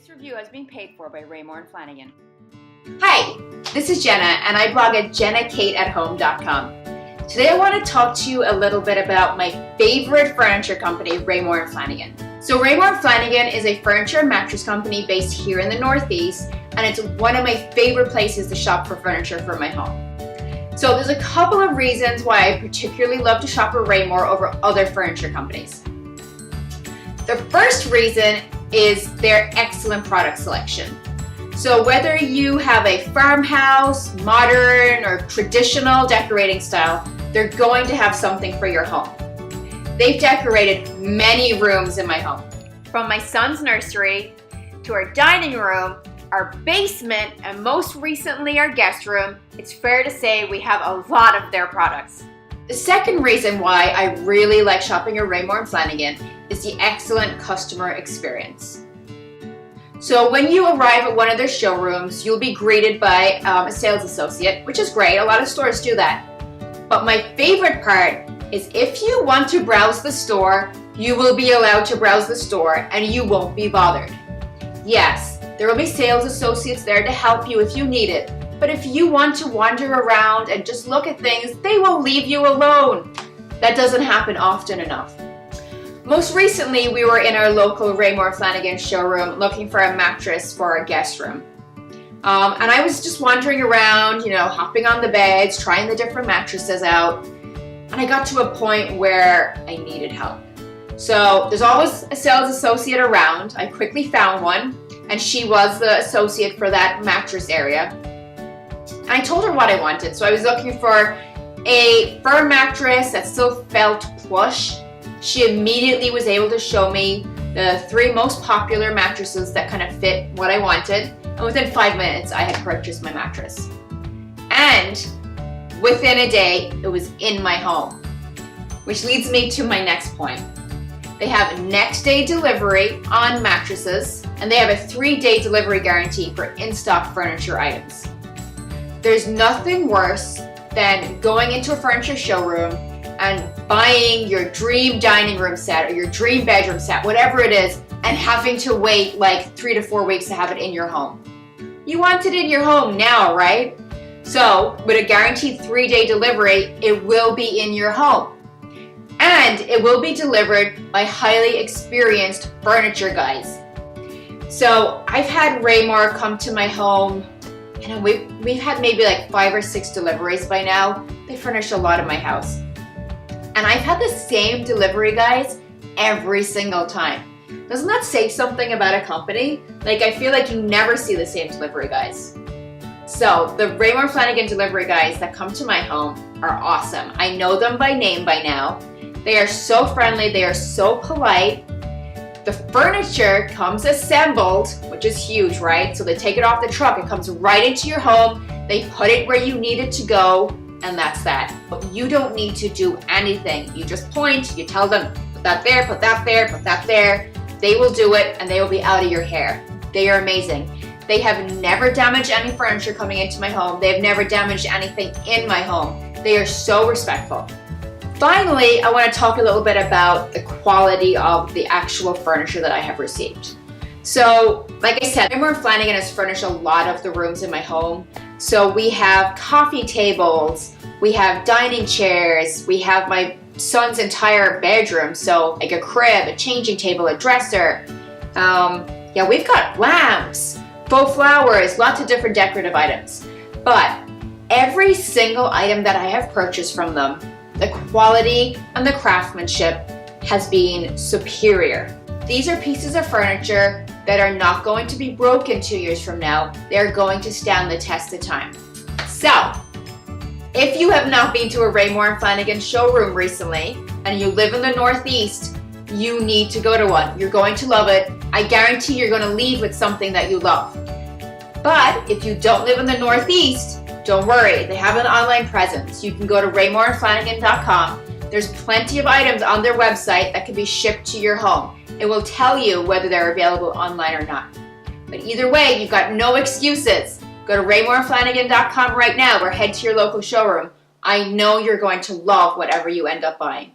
This review has been paid for by Raymour Flanigan. Hi, this is Jenna and I blog at jennakateathome.com. Today I want to talk to you a little bit about my favorite furniture company, Raymour Flanigan. So Raymour Flanigan is a furniture and mattress company based here in the Northeast, and it's one of my favorite places to shop for furniture for my home. So there's a couple of reasons why I particularly love to shop at Raymour over other furniture companies. The first reason is their excellent product selection. So whether you have a farmhouse, modern, or traditional decorating style, they're going to have something for your home. They've decorated many rooms in my home. From my son's nursery, to our dining room, our basement, and most recently our guest room, it's fair to say we have a lot of their products. The second reason why I really like shopping at Raymour Flanigan is the excellent customer experience. So when you arrive at one of their showrooms, you'll be greeted by a sales associate, which is great. A lot of stores do that. But my favorite part is if you want to browse the store, you will be allowed to browse the store and you won't be bothered. Yes, there will be sales associates there to help you if you need it. But if you want to wander around and just look at things, they will leave you alone. That doesn't happen often enough. Most recently, we were in our local Raymour Flanigan showroom looking for a mattress for our guest room. And I was just wandering around, hopping on the beds, trying the different mattresses out. And I got to a point where I needed help. So there's always a sales associate around. I quickly found one, and she was the associate for that mattress area. And I told her what I wanted. So I was looking for a firm mattress that still felt plush. She immediately was able to show me the 3 most popular mattresses that kind of fit what I wanted. And within 5 minutes, I had purchased my mattress. And within a day, it was in my home. Which leads me to my next point. They have next day delivery on mattresses, and they have a 3-day delivery guarantee for in-stock furniture items. There's nothing worse than going into a furniture showroom and buying your dream dining room set or your dream bedroom set, whatever it is, and having to wait like 3 to 4 weeks to have it in your home. You want it in your home now, right? So with a guaranteed 3-day delivery, it will be in your home. And it will be delivered by highly experienced furniture guys. So I've had Raymour come to my home, and we've had maybe like 5 or 6 deliveries by now. They furnish a lot of my house. And I've had the same delivery guys every single time. Doesn't that say something about a company? Like, I feel like you never see the same delivery guys. So the Raymour Flanigan delivery guys that come to my home are awesome. I know them by name by now. They are so friendly, they are so polite. The furniture comes assembled, which is huge, right? So they take it off the truck, it comes right into your home, they put it where you need it to go, and that's that. But you don't need to do anything. You just point, you tell them, put that there, put that there, put that there. They will do it, and they will be out of your hair. They are amazing. They have never damaged any furniture coming into my home. They have never damaged anything in my home. They are so respectful. Finally, I want to talk a little bit about the quality of the actual furniture that I have received. So, like I said, Raymour Flanigan has furnished a lot of the rooms in my home. So we have coffee tables, we have dining chairs, we have my son's entire bedroom, so like a crib, a changing table, a dresser. We've got lamps, faux flowers, lots of different decorative items. But every single item that I have purchased from them, the quality and the craftsmanship has been superior. These are pieces of furniture that are not going to be broken 2 years from now. They're going to stand the test of time. So, if you have not been to a Raymour Flanigan showroom recently and you live in the Northeast, you need to go to one. You're going to love it. I guarantee you're going to leave with something that you love. But if you don't live in the Northeast, don't worry, they have an online presence. You can go to raymourflanigan.com. There's plenty of items on their website that can be shipped to your home. It will tell you whether they're available online or not. But either way, you've got no excuses. Go to raymourflanigan.com right now or head to your local showroom. I know you're going to love whatever you end up buying.